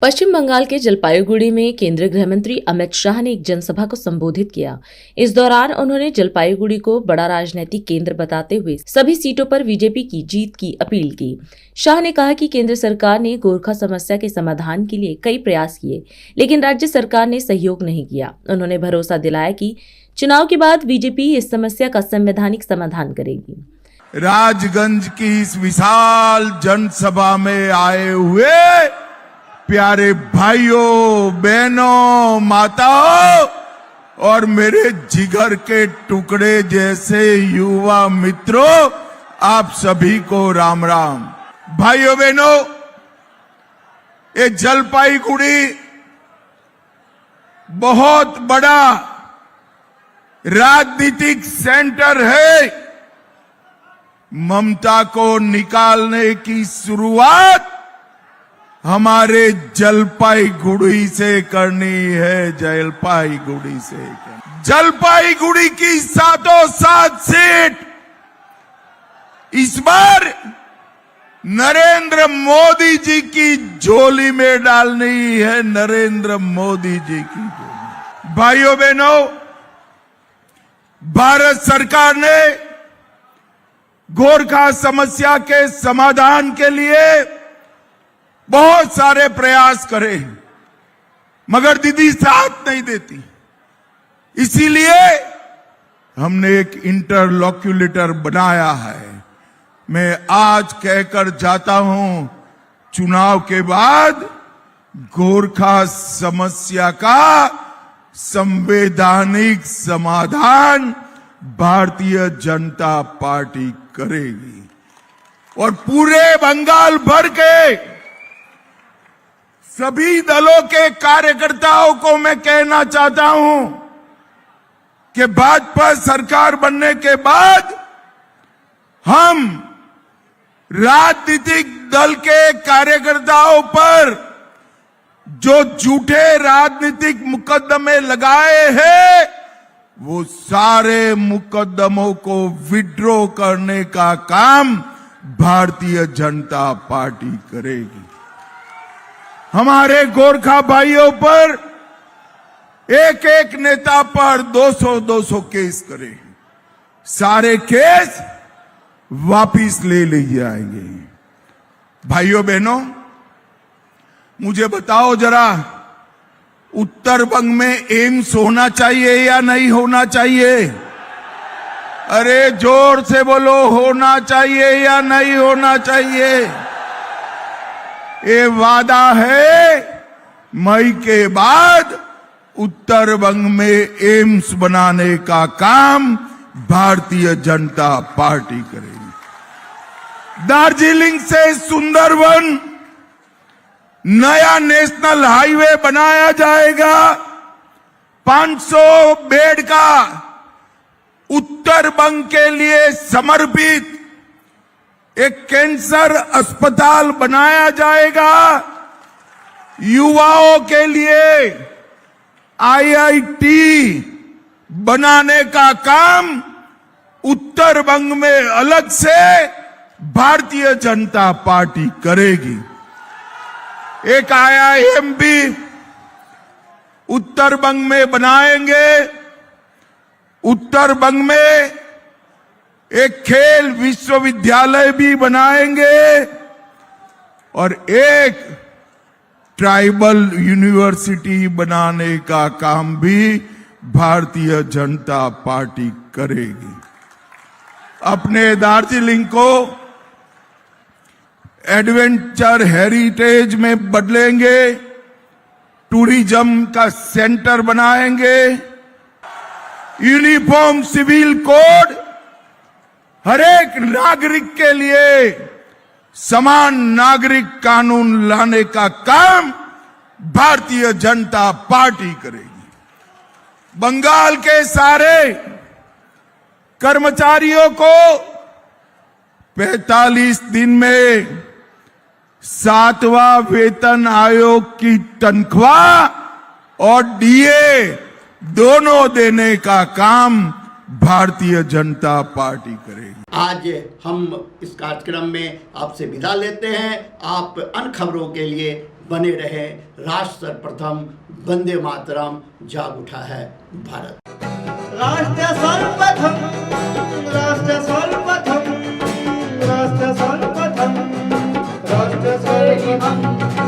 पश्चिम बंगाल के जलपाईगुड़ी में केंद्रीय गृह मंत्री अमित शाह ने एक जनसभा को संबोधित किया। इस दौरान उन्होंने जलपाईगुड़ी को बड़ा राजनीतिक केंद्र बताते हुए सभी सीटों पर बीजेपी की जीत की अपील की। शाह ने कहा कि केंद्र सरकार ने गोरखा समस्या के समाधान के लिए कई प्रयास किए, लेकिन राज्य सरकार ने सहयोग नहीं किया। उन्होंने भरोसा दिलाया कि चुनाव के बाद बीजेपी इस समस्या का संवैधानिक समाधान करेगी। राजगंज की इस विशाल जनसभा में आए हुए प्यारे भाइयों, बहनों, माताओं और मेरे जिगर के टुकड़े जैसे युवा मित्रों, आप सभी को राम राम। भाइयों बहनों, ये जलपाईगुड़ी बहुत बड़ा राजनीतिक सेंटर है। ममता को निकालने की शुरुआत हमारे जलपाईगुड़ी से करनी है। जलपाईगुड़ी से जलपाईगुड़ी की सातों सात सीट इस बार नरेंद्र मोदी जी की झोली में डालनी है। नरेंद्र मोदी जी की झोली। भाइयों बहनों, भारत सरकार ने गोरखा समस्या के समाधान के लिए बहुत सारे प्रयास करे, मगर दीदी साथ नहीं देती। इसीलिए हमने एक इंटरलॉक्यूलेटर बनाया है। मैं आज कहकर जाता हूं, चुनाव के बाद गोरखा समस्या का संवैधानिक समाधान भारतीय जनता पार्टी करेगी और पूरे बंगाल भर के सभी दलों के कार्यकर्ताओं को मैं कहना चाहता हूं कि भाजपा सरकार बनने के बाद हम राजनीतिक दल के कार्यकर्ताओं पर जो झूठे राजनीतिक मुकदमे लगाए हैं, वो सारे मुकदमों को विड्रॉ करने का काम भारतीय जनता पार्टी करेगी। हमारे गोरखा भाइयों पर एक एक नेता पर 200-200 केस करे। सारे केस वापिस ले लिए जाएंगे। भाइयों बहनों, मुझे बताओ जरा, उत्तर बंग में एम्स होना चाहिए या नहीं होना चाहिए? अरे जोर से बोलो, होना चाहिए या नहीं होना चाहिए? ये वादा है, मई के बाद उत्तर बंग में एम्स बनाने का काम भारतीय जनता पार्टी करेगी। दार्जिलिंग से सुंदरवन नया नेशनल हाईवे बनाया जाएगा। 500 बेड का उत्तर बंग के लिए समर्पित एक कैंसर अस्पताल बनाया जाएगा। युवाओं के लिए IIT बनाने का काम उत्तर बंग में अलग से भारतीय जनता पार्टी करेगी। एक IIM भी उत्तर बंग में बनाएंगे। उत्तर बंग में एक खेल विश्वविद्यालय भी बनाएंगे और एक ट्राइबल यूनिवर्सिटी बनाने का काम भी भारतीय जनता पार्टी करेगी। अपने दार्जिलिंग को एडवेंचर हेरिटेज में बदलेंगे, टूरिज्म का सेंटर बनाएंगे, यूनिफॉर्म सिविल कोड हर एक नागरिक के लिए समान नागरिक कानून लाने का काम भारतीय जनता पार्टी करेगी। बंगाल के सारे कर्मचारियों को 45 दिन में 7वां वेतन आयोग की तनख्वाह और DA दोनों देने का काम भारतीय जनता पार्टी करेगी। आज हम इस कार्यक्रम में आपसे विदा लेते हैं। आप अन्य खबरों के लिए बने रहे। राष्ट्र सर्वप्रथम, वंदे मातरम, जाग उठा है भारत। राष्ट्र सर्वप्रथम, राष्ट्र सर्वप्रथम, राष्ट्र सर्वप्रथम, राष्ट्र सर्वप्रथम।